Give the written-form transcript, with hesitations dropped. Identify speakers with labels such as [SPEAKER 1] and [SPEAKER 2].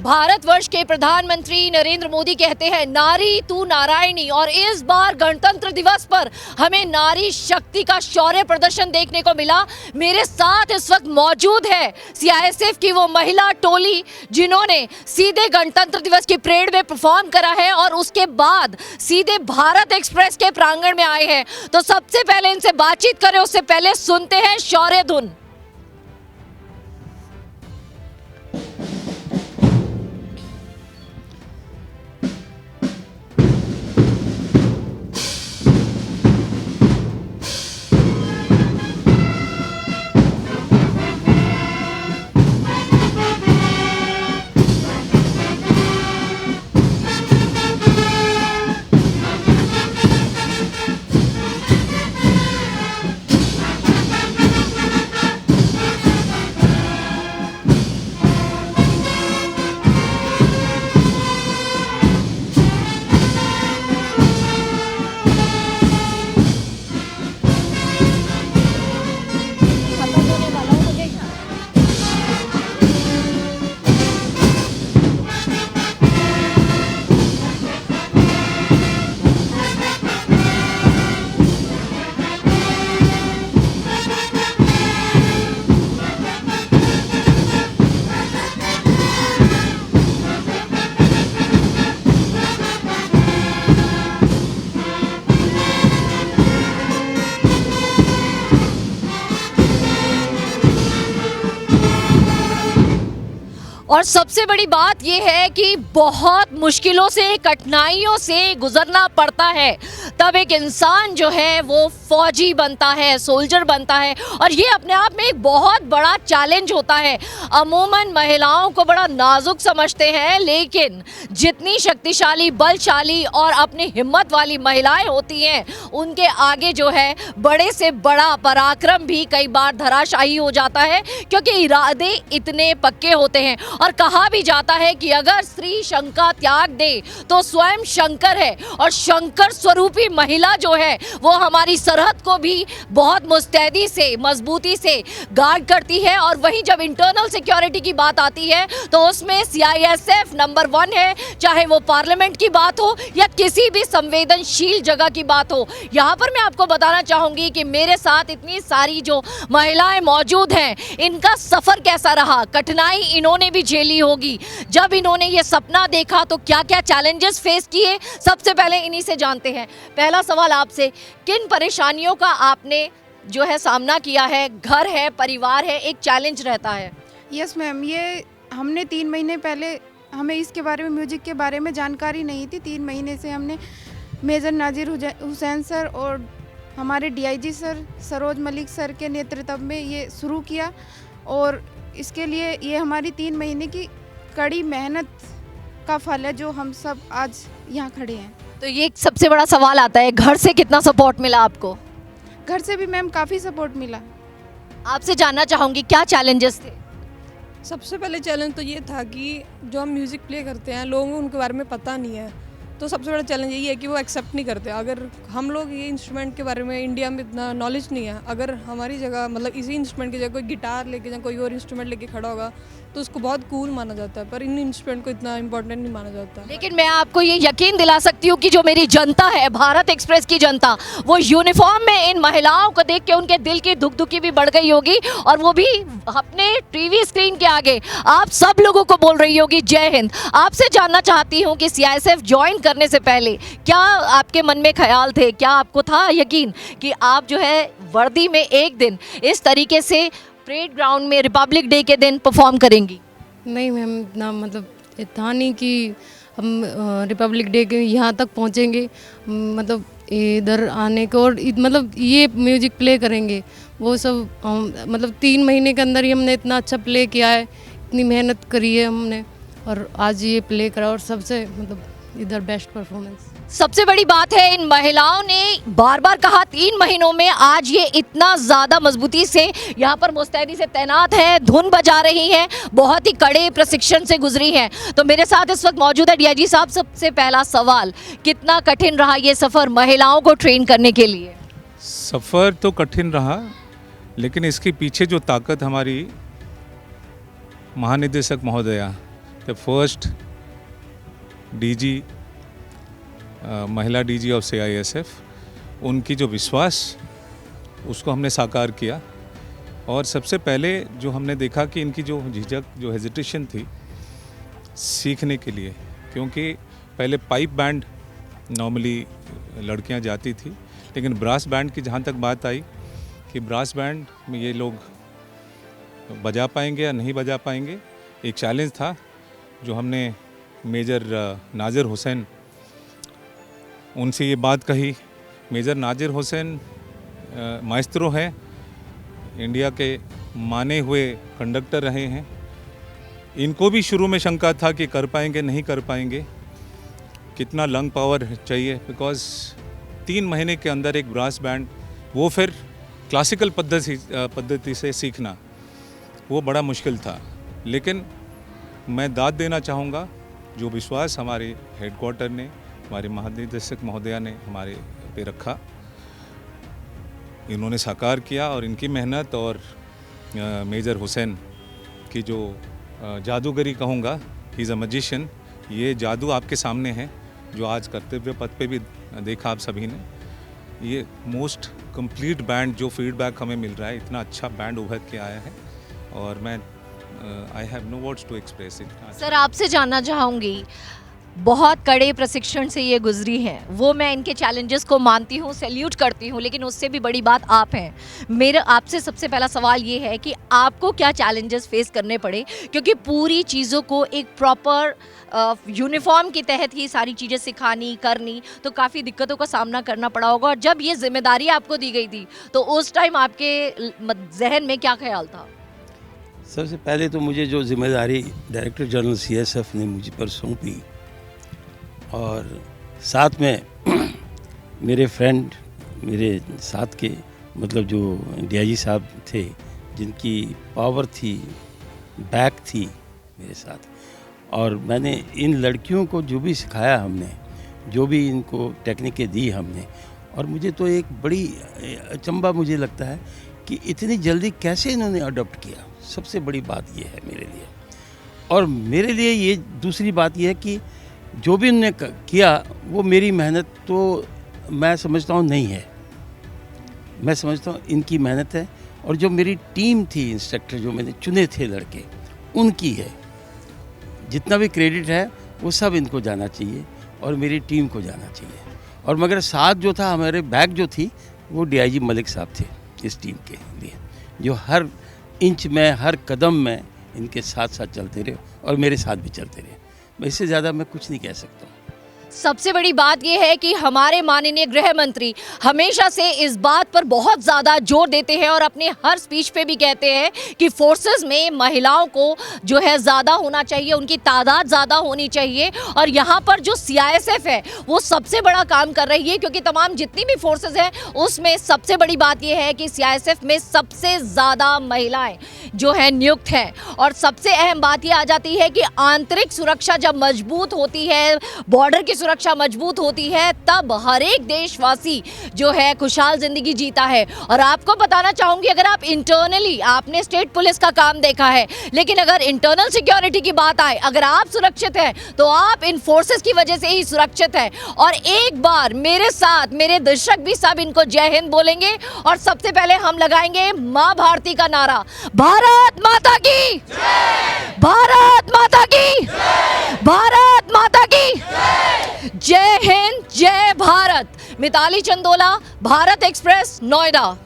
[SPEAKER 1] भारतवर्ष के प्रधानमंत्री नरेंद्र मोदी कहते हैं नारी तू नारायणी, और इस बार गणतंत्र दिवस पर हमें नारी शक्ति का शौर्य प्रदर्शन देखने को मिला। मेरे साथ इस वक्त मौजूद है सीआईएसएफ की वो महिला टोली जिन्होंने सीधे गणतंत्र दिवस की परेड में परफॉर्म करा है और उसके बाद सीधे भारत एक्सप्रेस के प्रांगण में आए हैं। तो सबसे पहले इनसे बातचीत करें उससे पहले सुनते हैं शौर्य धुन। और सबसे बड़ी बात यह है कि बहुत मुश्किलों से, कठिनाइयों से गुजरना पड़ता है, तब एक इंसान जो है वो फौजी बनता है, सोल्जर बनता है, और ये अपने आप में एक बहुत बड़ा चैलेंज होता है। अमूमन महिलाओं को बड़ा नाजुक समझते हैं, लेकिन जितनी शक्तिशाली, बलशाली और अपनी हिम्मत वाली महिलाएं होती हैं, उनके आगे जो है बड़े से बड़ा पराक्रम भी कई बार धराशायी हो जाता है, क्योंकि इरादे इतने पक्के होते हैं। और कहा भी जाता है कि अगर स्त्री शंका त्याग दे तो स्वयं शंकर है, और शंकर स्वरूपी महिला जो है वो हमारी सरहद को भी बहुत मुस्तैदी से, मजबूती से गार्ड करती है। और वहीं जब इंटरनल सिक्योरिटी की बात आती है तो उसमें सीआईएसएफ नंबर 1 है, चाहे वो पार्लियामेंट की बात हो या किसी भी संवेदनशील जगह की बात हो। यहाँ पर मैं आपको बताना चाहूँगी कि मेरे साथ इतनी सारी जो महिलाएं मौजूद हैं, इनका सफ़र कैसा रहा, कठिनाई इन्होंने भी झेली होगी। जब इन्होंने ये सपना देखा तो क्या क्या चैलेंजेस फेस किए, सबसे पहले इन्हीं से जानते हैं। पहला सवाल आपसे, किन परेशानियों का आपने जो है सामना किया है? घर है, परिवार है, एक चैलेंज रहता है।
[SPEAKER 2] यस मैम, ये हमने 3 महीने पहले, हमें इसके बारे में, म्यूजिक के बारे में जानकारी नहीं थी। 3 महीने से हमने मेजर नाजिर हुसैन सर और हमारे DIG sir Saroj Malik sir के नेतृत्व में ये शुरू किया, और इसके लिए ये हमारी 3 महीने की कड़ी मेहनत का फल है जो हम सब आज यहाँ खड़े हैं।
[SPEAKER 1] तो ये सबसे बड़ा सवाल आता है, घर से कितना सपोर्ट मिला आपको?
[SPEAKER 2] घर से भी मैम काफ़ी सपोर्ट मिला।
[SPEAKER 1] आपसे जानना चाहूँगी क्या चैलेंजेस थे?
[SPEAKER 3] सबसे पहले चैलेंज तो ये था कि जो हम म्यूज़िक प्ले करते हैं, लोगों को उनके बारे में पता नहीं है, तो सबसे बड़ा चैलेंज यही है कि वो एक्सेप्ट नहीं करते। अगर हम लोग ये इंस्ट्रूमेंट के बारे में इंडिया में इतना नॉलेज नहीं है, अगर हमारी जगह मतलब इसी इंस्ट्रूमेंट की जगह कोई गिटार लेके या कोई और इंस्ट्रूमेंट लेके खड़ा होगा तो उसको बहुत कूल माना जाता है, पर इन इंस्ट्रूमेंट को इतना इंपॉर्टेंट नहीं माना जाता।
[SPEAKER 1] लेकिन मैं आपको ये यकीन दिला सकती हूँ कि जो मेरी जनता है, भारत एक्सप्रेस की जनता, वो यूनिफॉर्म में इन महिलाओं को देख के उनके दिल की धुक-धुकी भी बढ़ गई होगी, और वो भी अपने टीवी स्क्रीन के आगे आप सब लोगों को बोल रही होगी जय हिंद। आपसे जानना चाहती हूँ कि सीआईएसएफ ज्वाइन करने से पहले क्या आपके मन में ख्याल थे, क्या आपको था यकीन कि आप जो है वर्दी में एक दिन इस तरीके से परेड ग्राउंड में रिपब्लिक डे के दिन परफॉर्म करेंगी?
[SPEAKER 4] नहीं मैम, इतना मतलब था नहीं कि हम रिपब्लिक डे के यहाँ तक पहुँचेंगे, मतलब इधर आने को, और मतलब ये म्यूजिक प्ले करेंगे वो सब मतलब 3 महीने के अंदर ही हमने इतना अच्छा प्ले किया है, इतनी मेहनत करी है हमने, और आज ये प्ले करा, और सबसे मतलब इधर बेस्ट परफॉर्मेंस।
[SPEAKER 1] सबसे बड़ी बात है, इन महिलाओं ने बार बार कहा 3 महीनों में आज ये इतना ज़्यादा मजबूती से यहाँ पर मुस्तैदी से तैनात है, धुन बजा रही हैं, बहुत ही कड़े प्रशिक्षण से गुजरी हैं। तो मेरे साथ इस वक्त मौजूद है डीआईजी साहब। सबसे पहला सवाल, कितना कठिन रहा ये सफ़र महिलाओं को ट्रेन करने के लिए?
[SPEAKER 5] सफ़र तो कठिन रहा, लेकिन इसके पीछे जो ताकत हमारी महानिदेशक महोदया द फर्स्ट डीजी, महिला डीजी ऑफ CISF, उनकी जो विश्वास उसको हमने साकार किया। और सबसे पहले जो हमने देखा कि इनकी जो झिझक, जो हेजिटेशन थी सीखने के लिए, क्योंकि पहले पाइप बैंड नॉर्मली लड़कियां जाती थी, लेकिन ब्रास बैंड की जहाँ तक बात आई कि ब्रास बैंड में ये लोग बजा पाएंगे या नहीं बजा पाएंगे, एक चैलेंज था जो हमने मेजर नाजिर हुसैन, उनसे ये बात कही। मेजर नाजिर हुसैन माइस्ट्रो हैं, इंडिया के माने हुए कंडक्टर रहे हैं। इनको भी शुरू में शंका था कि कर पाएंगे नहीं कर पाएंगे, कितना लंग पावर चाहिए, बिकॉज़ 3 महीने के अंदर एक ब्रास बैंड, वो फिर क्लासिकल पद्धति से सीखना, वो बड़ा मुश्किल था। लेकिन मैं दाद देना चाहूँगा जो विश्वास हमारे हेडक्वार्टर ने, हमारे महानिदेशक महोदया ने हमारे पे रखा, इन्होंने साकार किया। और इनकी मेहनत और मेजर हुसैन की जो जादूगरी कहूँगा, ही इज़ अ मैजिशियन, ये जादू आपके सामने है जो आज कर्तव्य पथ पे भी देखा आप सभी ने। ये मोस्ट कंप्लीट बैंड जो फीडबैक हमें मिल रहा है, इतना अच्छा बैंड उभर के आया है और मैं I have no words to express it.
[SPEAKER 1] Sir, आपसे जानना चाहूँगी, बहुत कड़े प्रशिक्षण से ये गुजरी हैं, वो मैं इनके चैलेंजेस को मानती हूँ, सैल्यूट करती हूँ, लेकिन उससे भी बड़ी बात आप हैं। मेरा आपसे सबसे पहला सवाल ये है कि आपको क्या चैलेंजेस फेस करने पड़े, क्योंकि पूरी चीज़ों को एक प्रॉपर यूनिफॉर्म के तहत ही सारी चीज़ें सिखानी करनी, तो काफ़ी दिक्कतों का सामना करना पड़ा होगा। और जब ये जिम्मेदारी आपको दी गई थी तो उस टाइम आपके जहन में क्या ख्याल था?
[SPEAKER 6] सबसे पहले तो मुझे जो जिम्मेदारी डायरेक्टर जनरल CSF ने मुझ पर सौंपी, और साथ में मेरे फ्रेंड, मेरे साथ के मतलब जो DIG साहब थे, जिनकी पावर थी, बैक थी मेरे साथ, और मैंने इन लड़कियों को जो भी सिखाया हमने, जो भी इनको टेक्निकें दी हमने, और मुझे तो एक बड़ी अचंभा मुझे लगता है कि इतनी जल्दी कैसे इन्होंने अडॉप्ट किया। सबसे बड़ी बात ये है मेरे लिए। और मेरे लिए ये दूसरी बात ये है कि जो भी उन्होंने किया वो मेरी मेहनत तो मैं समझता हूँ नहीं है, मैं समझता हूँ इनकी मेहनत है। और जो मेरी टीम थी, इंस्ट्रक्टर जो मैंने चुने थे लड़के, उनकी है। जितना भी क्रेडिट है वो सब इनको जाना चाहिए और मेरी टीम को जाना चाहिए। और मगर साथ जो था, हमारे बैक जो थी, वो DIG मलिक साहब थे इस टीम के लिए, जो हर इंच में, हर कदम में इनके साथ साथ चलते रहे और मेरे साथ भी चलते रहे। मैं इससे ज़्यादा मैं कुछ नहीं कह सकता हूँ।
[SPEAKER 1] सबसे बड़ी बात यह है कि हमारे माननीय गृह मंत्री हमेशा से इस बात पर बहुत ज़्यादा जोर देते हैं और अपने हर स्पीच पे भी कहते हैं कि फोर्सेस में महिलाओं को जो है ज़्यादा होना चाहिए, उनकी तादाद ज़्यादा होनी चाहिए। और यहाँ पर जो CISF है वो सबसे बड़ा काम कर रही है, क्योंकि तमाम जितनी भी फोर्सेस हैं उसमें सबसे बड़ी बात यह है कि CISF में सबसे ज़्यादा महिलाएँ जो है नियुक्त हैं। और सबसे अहम बात यह आ जाती है कि आंतरिक सुरक्षा जब मजबूत होती है, बॉर्डर की सुरक्षा मजबूत होती है, तब हर एक देशवासी जो है खुशहाल जिंदगी जीता है। और आपको बताना चाहूंगी, अगर आप इंटरनली, आपने स्टेट पुलिस का काम देखा है, लेकिन अगर इंटरनल सिक्योरिटी की बात आए, अगर आप सुरक्षित हैं तो आप इन फोर्सेस की वजह से ही सुरक्षित हैं। और एक बार मेरे साथ मेरे दर्शक भी सब इनको जय हिंद बोलेंगे और सबसे पहले हम लगाएंगे माँ भारती का नारा। भारत माता की जय! भारत माता की जय! भारत माता की जय हिंद, जय भारत। मिताली चंदोला, भारत एक्सप्रेस, नोएडा।